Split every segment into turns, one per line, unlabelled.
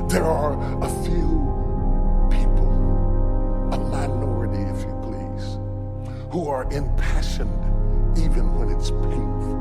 There are a few people, a minority if you please, who are impassioned even when it's painful.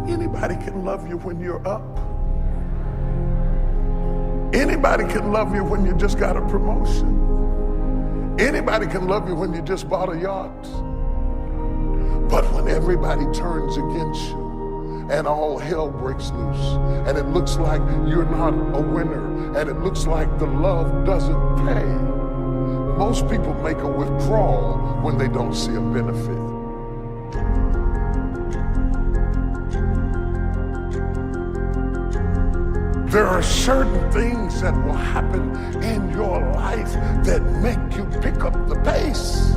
Anybody can love you when you're up. Anybody can love you when you just got a promotion. Anybody can love you when you just bought a yacht. But when everybody turns against you and all hell breaks loose and it looks like you're not a winner and it looks like the love doesn't pay, most people make a withdrawal when they don't see a benefit. There are certain things that will happen in your life that make you pick up the pace,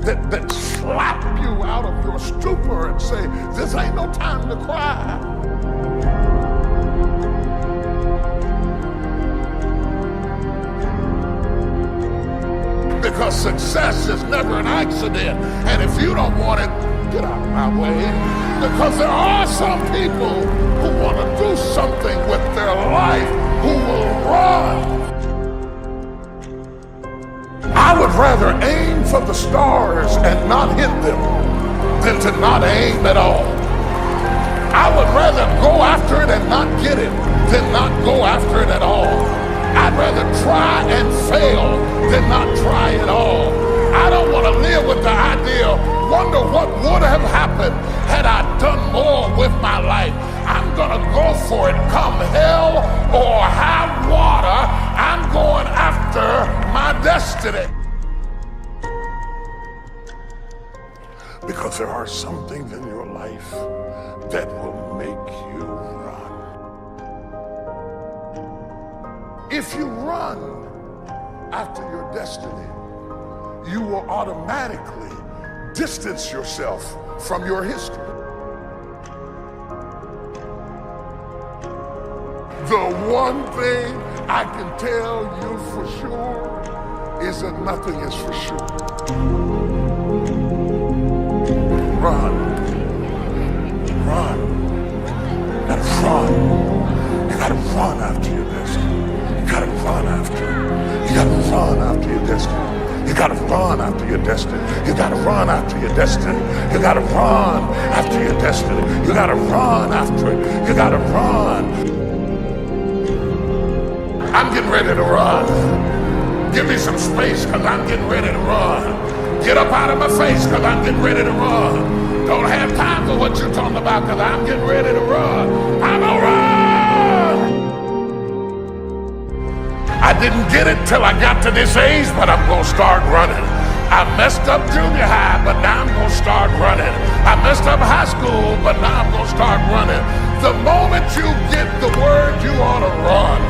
that slap you out of your stupor and say, this ain't no time to cry. Because success is never an accident, and if you don't want it, get out of my way. Because there are some people who want to do something with their life who will run. I would rather aim for the stars and not hit them than to not aim at all. I would rather go after it and not get it than not go after it at all. I'd rather try and fail than not try at all. I don't want to live with the idea, wonder what would have happened had I done more with my life. I'm going to go for it come hell or high water. I'm going after my destiny. Because there are some things in your life that will make you run. If you run after your destiny, you will automatically distance yourself from your history. The one thing I can tell you for sure is that nothing is for sure. Run. Run. You gotta run. You gotta run after your destiny. You gotta run after it. You gotta run after your destiny. You gotta run after your destiny. You gotta run after your destiny. You gotta run after your destiny. You gotta run after it. You gotta run. I'm getting ready to run. Give me some space because I'm getting ready to run. Get up out of my face because I'm getting ready to run. Don't have time for what you're talking about because I'm getting ready to run. I'm gonna run! I didn't get it till I got to this age, but I'm gonna start running. I messed up junior high, but now I'm gonna start running. I messed up high school, but now I'm gonna start running. The moment you get the word, you ought to run.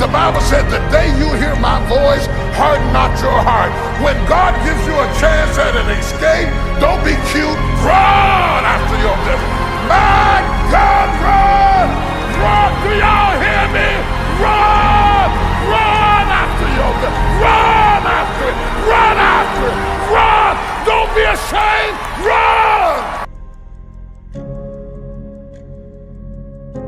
The Bible said, the day you hear my voice, harden not your heart. When God gives you a chance at an escape, don't be cute. Run after your destiny. My God, run! Run! Do y'all hear me? Run! Run after your destiny. Run after it. Run after it. Run! Don't be ashamed. Run!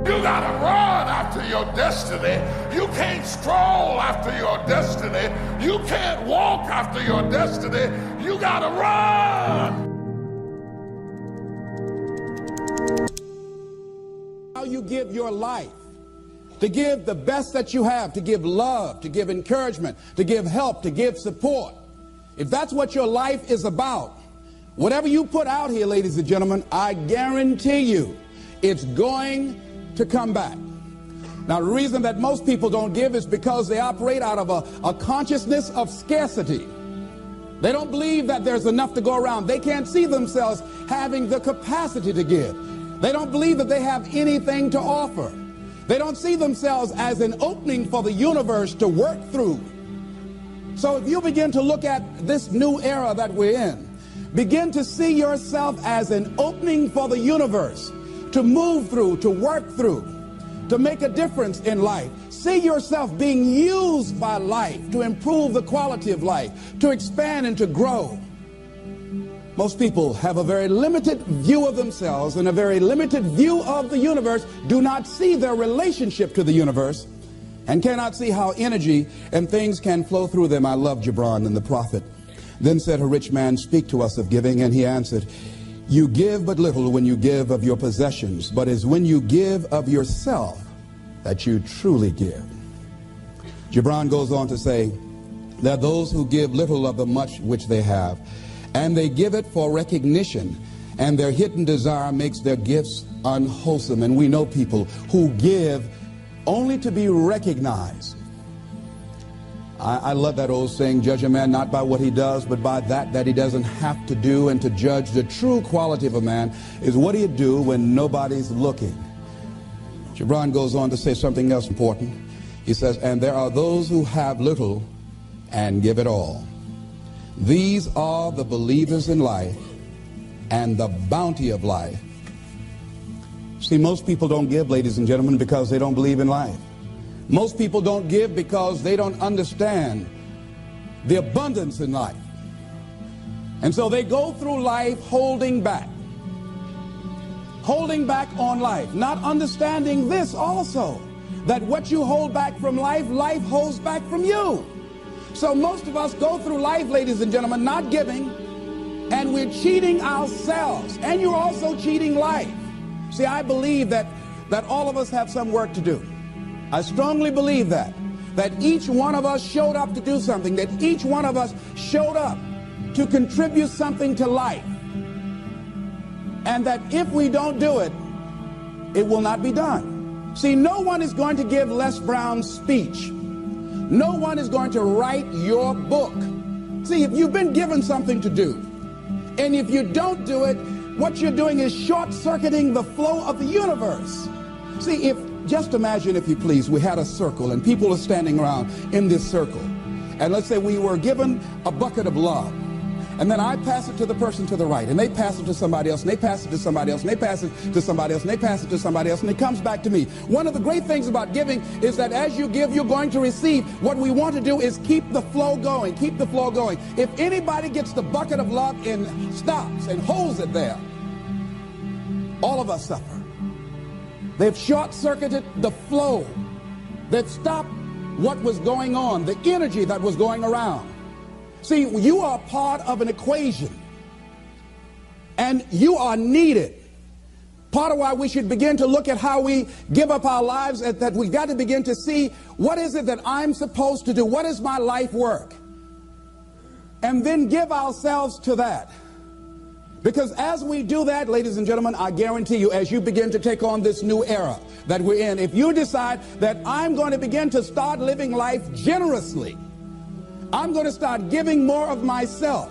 You gotta run after your destiny. You can't stroll after your destiny. You can't walk after your destiny. You gotta run.
How you give your life, to give the best that you have, to give love, to give encouragement, to give help, to give support. If that's what your life is about, whatever you put out here, ladies and gentlemen, I guarantee you it's going to come back. Now, the reason that most people don't give is because they operate out of a consciousness of scarcity. They don't believe that there's enough to go around. They can't see themselves having the capacity to give. They don't believe that they have anything to offer. They don't see themselves as an opening for the universe to work through. So if you begin to look at this new era that we're in, begin to see yourself as an opening for the universe to move through, to work through, to make a difference in life. See yourself being used by life to improve the quality of life, to expand and to grow. Most people have a very limited view of themselves and a very limited view of the universe, do not see their relationship to the universe, and cannot see how energy and things can flow through them. I love Gibran and the prophet. Then said a rich man, speak to us of giving. And he answered, you give but little when you give of your possessions, but it's when you give of yourself that you truly give. Gibran goes on to say, there are those who give little of the much which they have, and they give it for recognition, and their hidden desire makes their gifts unwholesome. And we know people who give only to be recognized. I love that old saying, judge a man not by what he does, but by that he doesn't have to do. And to judge the true quality of a man is what he'd do when nobody's looking. Gibran goes on to say something else important. He says, and there are those who have little and give it all. These are the believers in life and the bounty of life. See, most people don't give, ladies and gentlemen, because they don't believe in life. Most people don't give because they don't understand the abundance in life. And so they go through life holding back on life, not understanding this also, that what you hold back from life, life holds back from you. So most of us go through life, ladies and gentlemen, not giving, and we're cheating ourselves, and you're also cheating life. See, I believe that all of us have some work to do. I strongly believe that each one of us showed up to do something, that each one of us showed up to contribute something to life, and that if we don't do it, it will not be done. See, no one is going to give Les Brown's speech. No one is going to write your book. See, if you've been given something to do, and if you don't do it, what you're doing is short-circuiting the flow of the universe. See, just imagine, if you please, we had a circle and people are standing around in this circle. And let's say we were given a bucket of love. And then I pass it to the person to the right, and they pass it to somebody else, and they pass it to somebody else, and they pass it to somebody else, and they pass it to somebody else, and it comes back to me. One of the great things about giving is that as you give, you're going to receive. What we want to do is keep the flow going, keep the flow going. If anybody gets the bucket of love and stops and holds it there, all of us suffer. They've short-circuited the flow. They've stopped what was going on, the energy that was going around. See, you are part of an equation, and you are needed. Part of why we should begin to look at how we give up our lives, that we've got to begin to see, what is it that I'm supposed to do? What is my life work? And then give ourselves to that. Because as we do that, ladies and gentlemen, I guarantee you, as you begin to take on this new era that we're in, if you decide that I'm going to begin to start living life generously, I'm going to start giving more of myself,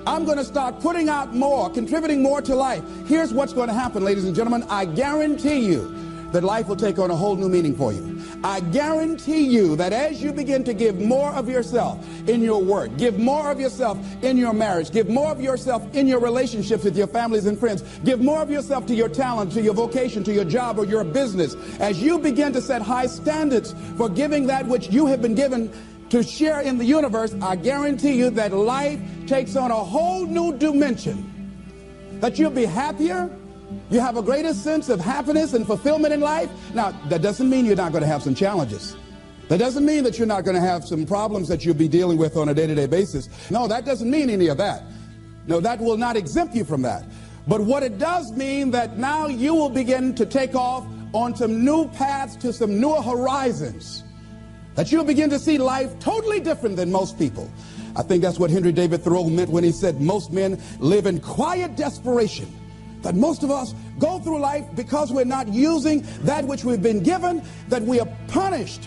I'm going to start putting out more, contributing more to life, here's what's going to happen, ladies and gentlemen. I guarantee you that life will take on a whole new meaning for you. I guarantee you that as you begin to give more of yourself in your work, give more of yourself in your marriage, give more of yourself in your relationships with your families and friends, give more of yourself to your talent, to your vocation, to your job or your business, as you begin to set high standards for giving that which you have been given to share in the universe, I guarantee you that life takes on a whole new dimension, that you'll be happier. You have a greater sense of happiness and fulfillment in life. Now, that doesn't mean you're not going to have some challenges. That doesn't mean that you're not going to have some problems that you'll be dealing with on a day-to-day basis. No, that doesn't mean any of that. No, that will not exempt you from that. But what it does mean that now you will begin to take off on some new paths to some newer horizons, that you'll begin to see life totally different than most people. I think that's what Henry David Thoreau meant when he said most men live in quiet desperation. That most of us go through life because we're not using that which we've been given, that we are punished,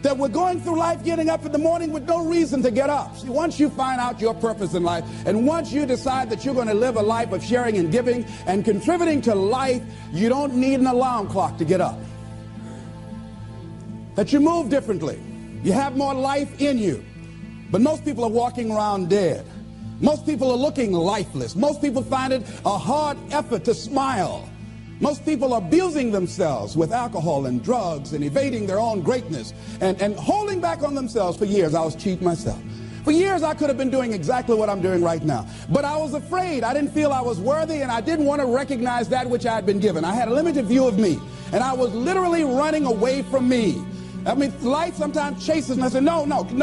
that we're going through life getting up in the morning with no reason to get up. See, once you find out your purpose in life, and once you decide that you're going to live a life of sharing and giving and contributing to life, you don't need an alarm clock to get up. That you move differently. You have more life in you. But most people are walking around dead. Most people are looking lifeless. Most people find it a hard effort to smile. Most people are abusing themselves with alcohol and drugs and evading their own greatness and holding back on themselves for years. I was cheating myself. For years, I could have been doing exactly what I'm doing right now. But I was afraid. I didn't feel I was worthy, and I didn't want to recognize that which I had been given. I had a limited view of me, and I was literally running away from me. I mean, life sometimes chases me. I said, no,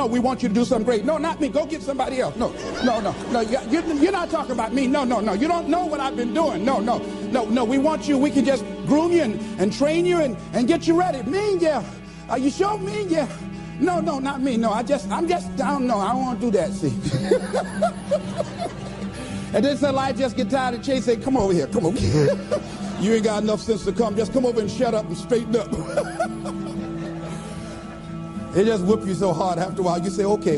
we want you to do something great. No, not me. Go get somebody else. No. You're not talking about me. No. You don't know what I've been doing. No. We want you. We can just groom you and train you and get you ready. Me, yeah. Are you sure? Me, yeah. No, not me. No, I'm just down. No, I don't want to do that, see. And then so life just get tired of chasing. Say, come over here. Come over here. You ain't got enough sense to come. Just come over and shut up and straighten up. It just whip you so hard after a while. You say, okay.